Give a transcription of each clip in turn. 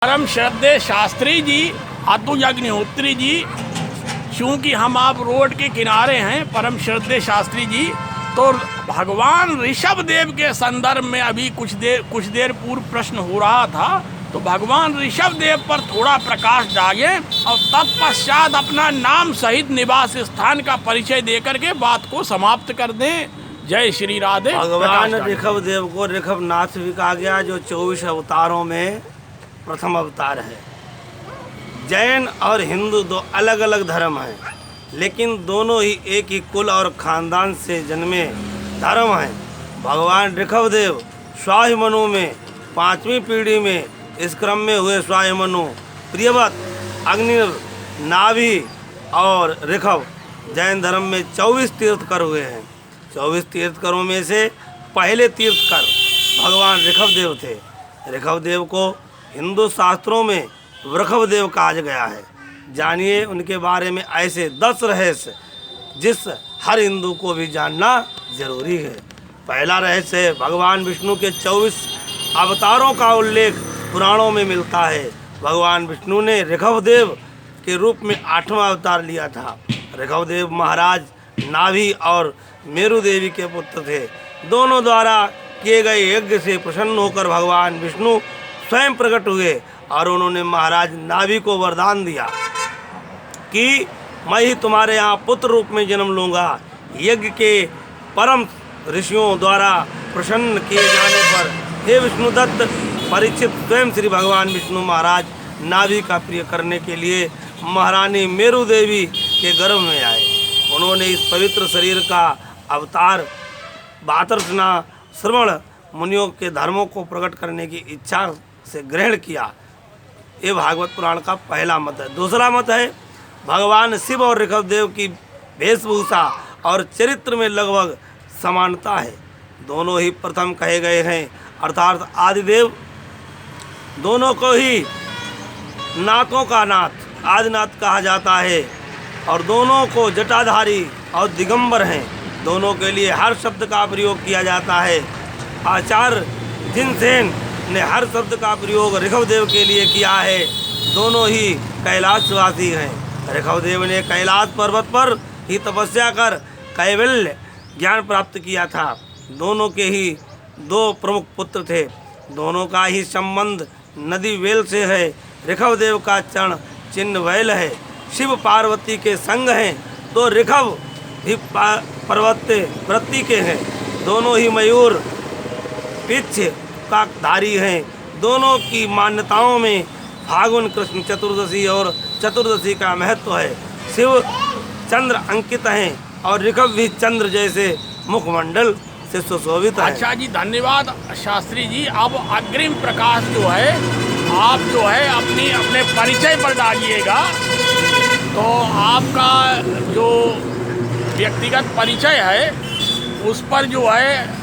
परम श्रद्धेय शास्त्री जी अतुल अग्निहोत्री जी, चूँकि हम आप रोड के किनारे हैं, परम श्रद्धेय शास्त्री जी, तो भगवान ऋषभ देव के संदर्भ में अभी कुछ देर पूर्व प्रश्न हो रहा था, तो भगवान ऋषभ देव पर थोड़ा प्रकाश डालें और तत्पश्चात अपना नाम सहित निवास स्थान का परिचय देकर के बात को समाप्त कर दें। जय श्री राधे। भगवान ऋषभ देव को ऋषभनाथ भी कहा गया, जो 24 अवतारों में प्रथम अवतार है। जैन और हिंदू दो अलग अलग धर्म हैं, लेकिन दोनों ही एक ही कुल और खानदान से जन्मे धर्म हैं। भगवान ऋषभ देव स्वाभिमनु में 5वीं पीढ़ी में इस क्रम में हुए। स्वाभिमनु, प्रियव्रत, अग्निर, नाभि और ऋषभ जैन धर्म में 24 तीर्थकर हुए हैं। 24 तीर्थकरों में से पहले तीर्थकर भगवान ऋषभ देव थे। ऋषभ देव को हिंदू शास्त्रों में वृषभ देव कहा गया है। जानिए उनके बारे में ऐसे 10 रहस्य जिस हर हिंदू को भी जानना जरूरी है। पहला रहस्य, भगवान विष्णु के 24 अवतारों का उल्लेख पुराणों में मिलता है। भगवान विष्णु ने ऋषभ देव के रूप में 8वां अवतार लिया था। ऋषभ देव महाराज नाभि और मेरु देवी के पुत्र थे। दोनों द्वारा किए गए यज्ञ से प्रसन्न होकर भगवान विष्णु स्वयं प्रकट हुए और उन्होंने महाराज नाभि को वरदान दिया कि मैं ही तुम्हारे यहाँ पुत्र रूप में जन्म लूँगा। यज्ञ के परम ऋषियों द्वारा प्रसन्न किए जाने पर हे विष्णुदत्त, परीक्षित स्वयं श्री भगवान विष्णु महाराज नाभि का प्रिय करने के लिए महारानी मेरु देवी के गर्भ में आए। उन्होंने इस पवित्र शरीर का अवतार 72 श्रवण मुनियों के धर्मों को प्रकट करने की इच्छा से ग्रहण किया। ये भागवत पुराण का पहला मत है। दूसरा मत है, भगवान शिव और ऋषभ देव की वेशभूषा और चरित्र में लगभग समानता है। दोनों ही प्रथम कहे गए हैं, अर्थात आदिदेव। दोनों को ही नाथों का नाथ आदिनाथ कहा जाता है और दोनों को जटाधारी और दिगंबर हैं। दोनों के लिए हर शब्द का प्रयोग किया जाता है। आचार्य जिनसेन ने हर शब्द का प्रयोग ऋषभ देव के लिए किया है। दोनों ही कैलाशवासी हैं। ऋषभ देव ने कैलाश पर्वत पर ही तपस्या कर कैवल्य ज्ञान प्राप्त किया था। दोनों के ही 2 प्रमुख पुत्र थे। दोनों का ही संबंध नदी वेल से है। ऋषभ देव का चरण चिन्ह वैल है। शिव पार्वती के संग हैं, तो ऋषभ भी पर्वत्य वृत्ति के हैं। दोनों ही मयूर पिच्छ का धारी हैं। दोनों की मान्यताओं में फागुन कृष्ण चतुर्दशी और चतुर्दशी का महत्व है। शिव चंद्र अंकित हैं और ऋषभ भी चंद्र जैसे मुखमंडल से सुशोभित है। अच्छा जी, धन्यवाद शास्त्री जी। अब अग्रिम प्रकाश जो है, आप जो है अपने परिचय पर डालिएगा। तो आपका जो व्यक्तिगत परिचय है उस पर जो है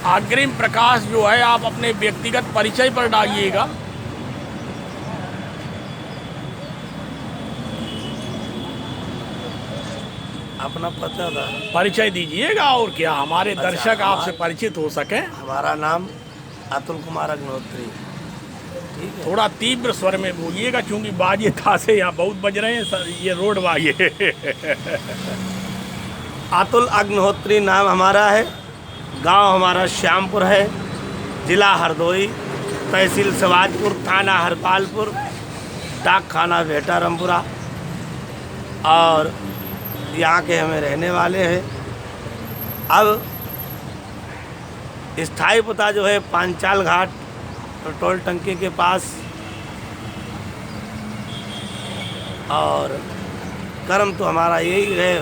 अग्रिम प्रकाश जो है आप अपने व्यक्तिगत परिचय पर डालिएगा। अपना पता था, परिचय दीजिएगा और क्या हमारे दर्शक आपसे परिचित हो सकें। हमारा नाम अतुल कुमार अग्निहोत्री। ठीक है, थोड़ा तीव्र स्वर में बोलिएगा, क्योंकि बाजे तासे यहाँ बहुत बज रहे हैं। ये रोड बाजे। अतुल अग्निहोत्री नाम हमारा है। गांव हमारा श्यामपुर है, जिला हरदोई, तहसील सवाजपुर, थाना हरपालपुर, डाक खाना भेटा रामपुरा, और यहाँ के हमें रहने वाले हैं। अब स्थायी पता जो है पांचाल घाट पेट्रोल टंकी के पास, और कर्म तो हमारा यही है,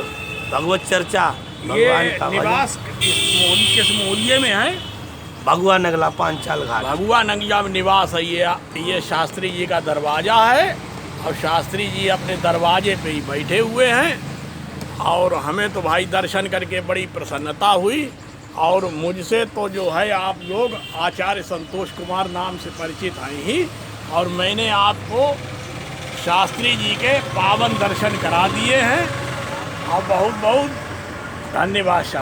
भगवत चर्चा, भगवान का निवास किस मोहल्ले में है? भगवा नगला पांचाल घाट। भगवा नगला में निवास है। ये शास्त्री जी का दरवाज़ा है और शास्त्री जी अपने दरवाजे पे ही बैठे हुए हैं। और हमें तो भाई दर्शन करके बड़ी प्रसन्नता हुई। और मुझसे तो जो है आप लोग आचार्य संतोष कुमार नाम से परिचित हैं ही, और मैंने आपको शास्त्री जी के पावन दर्शन करा दिए हैं। और बहुत बहुत धन्यवाद।